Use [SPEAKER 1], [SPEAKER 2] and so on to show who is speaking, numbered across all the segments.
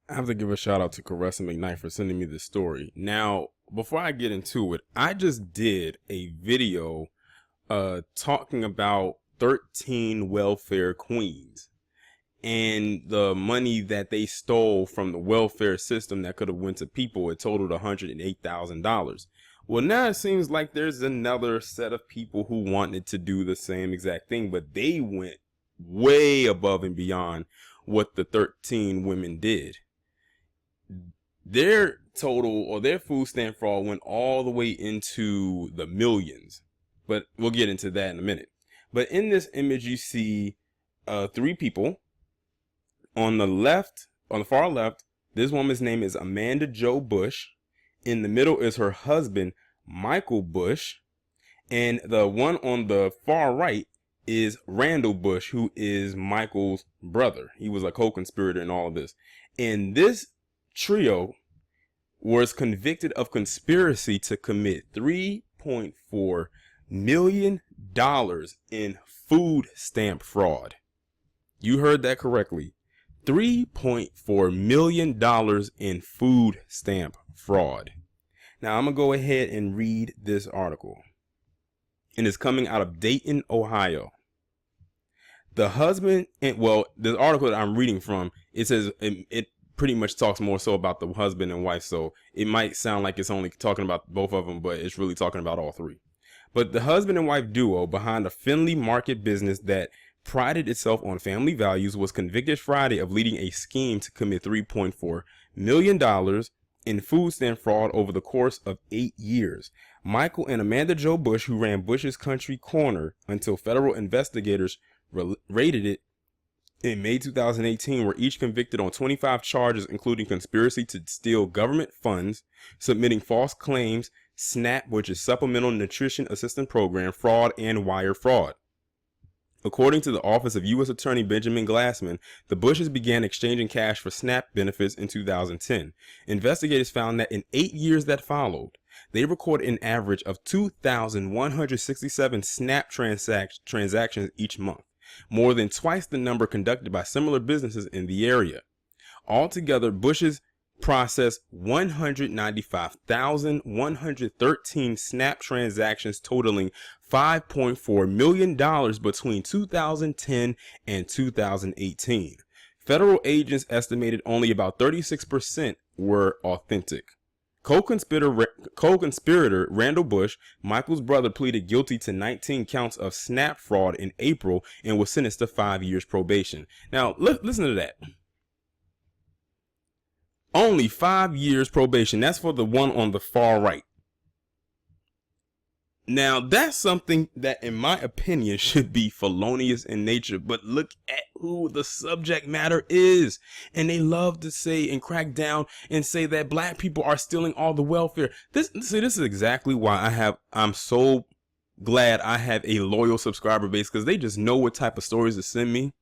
[SPEAKER 1] I have to give a shout out to Caressa McKnight for sending me this story. Now, before I get into it, I just did a video talking about 13 welfare queens and the money that they stole from the welfare system that could have went to people. It totaled $108,000. Well, now it seems like there's another set of people who wanted to do the same exact thing, but they went way above and beyond what the 13 women did. Their total or their food stamp fraud went all the way into the millions, but we'll get into that in a minute. But in this image, you see three people. On the left, on the far left, this woman's name is Amanda Jo Bush. In the middle is her husband, Michael Bush. And the one on the far right is Randall Bush, who is Michael's brother. He was a co-conspirator in all of this. And this trio was convicted of conspiracy to commit $3.4 million in food stamp fraud. You heard that correctly. $3.4 million in food stamp fraud. Now I'm going to go ahead and read this article. And it's coming out of Dayton, Ohio. The husband, this article that I'm reading from, it says it pretty much talks more so about the husband and wife. So it might sound like it's only talking about both of them, but it's really talking about all three. But the husband and wife duo behind a Findlay market business that prided itself on family values was convicted Friday of leading a scheme to commit $3.4 million in food stamp fraud over the course of 8 years. Michael and Amanda Jo Bush, who ran Bush's Country Corner until federal investigators raided it in May 2018, were each convicted on 25 charges, including conspiracy to steal government funds, submitting false claims, SNAP, which is Supplemental Nutrition Assistance Program, fraud, and wire fraud. According to the Office of U.S. Attorney Benjamin Glassman, the Bushes began exchanging cash for SNAP benefits in 2010. Investigators found that in 8 years that followed, they recorded an average of 2,167 SNAP transactions each month, more than twice the number conducted by similar businesses in the area. Altogether, Bushes processed 195,113 SNAP transactions totaling $5.4 million between 2010 and 2018. Federal agents estimated only about 36% were authentic. Co-conspirator Randall Bush, Michael's brother, pleaded guilty to 19 counts of SNAP fraud in April and was sentenced to 5 years probation. Now, listen to that. Only 5 years probation. That's for the one on the far right. Now, that's something that, in my opinion, should be felonious in nature. But look at who the subject matter is. And they love to say and crack down and say that black people are stealing all the welfare. This is exactly why I'm so glad I have a loyal subscriber base, because they just know what type of stories to send me.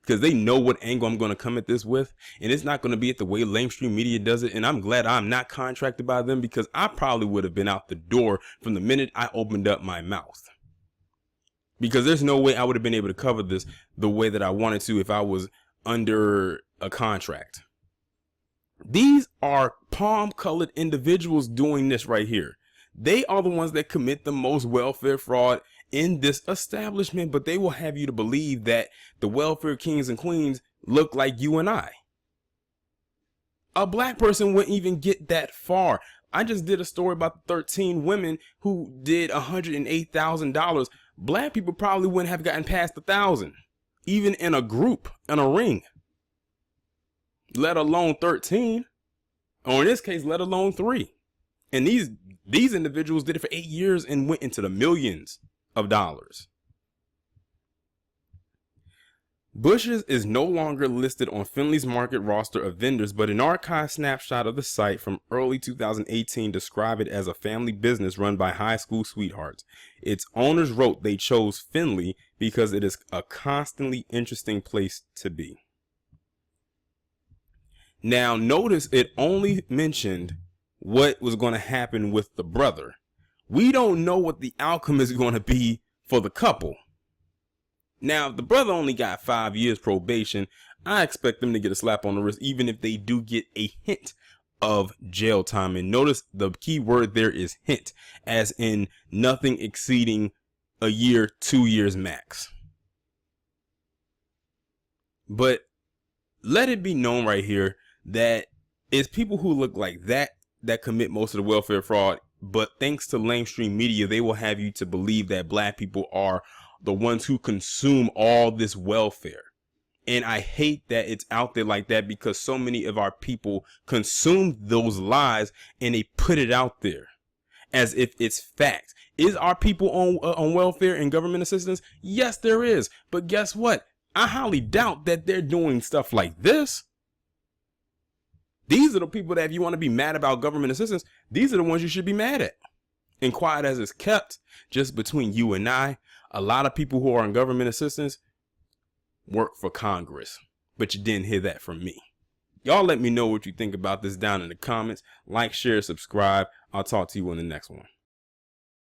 [SPEAKER 1] Because they know what angle I'm going to come at this with. And it's not going to be at the way mainstream media does it. And I'm glad I'm not contracted by them, because I probably would have been out the door from the minute I opened up my mouth. Because there's no way I would have been able to cover this the way that I wanted to if I was under a contract. These are palm-colored individuals doing this right here. They are the ones that commit the most welfare fraud in this establishment, but they will have you to believe that the welfare kings and queens look like you and I. A black person wouldn't even get that far. I just did a story about the 13 women who did $108,000. Black people probably wouldn't have gotten past 1,000, even in a group, in a ring, let alone 13, or in this case, let alone 3. And these individuals did it for 8 years and went into the millions of dollars. Bush's is no longer listed on Findlay's market roster of vendors, but an archive snapshot of the site from early 2018 described it as a family business run by high school sweethearts. Its owners wrote they chose Findlay because it is a constantly interesting place to be. Now, notice it only mentioned what was going to happen with the brother. We don't know what the outcome is going to be for the couple. Now, if the brother only got 5 years probation, I expect them to get a slap on the wrist, even if they do get a hint of jail time. And notice the key word there is hint, as in nothing exceeding a year, 2 years max. But let it be known right here that it's people who look like that commit most of the welfare fraud. But thanks to lamestream media, they will have you to believe that black people are the ones who consume all this welfare. And I hate that it's out there like that, because so many of our people consume those lies and they put it out there as if it's fact. Is our people on welfare and government assistance? Yes, there is. But guess what? I highly doubt that they're doing stuff like this. These are the people that, if you want to be mad about government assistance, these are the ones you should be mad at. And quiet as it's kept, just between you and I, a lot of people who are on government assistance work for Congress. But you didn't hear that from me. Y'all let me know what you think about this down in the comments. Like, share, subscribe. I'll talk to you on the next one.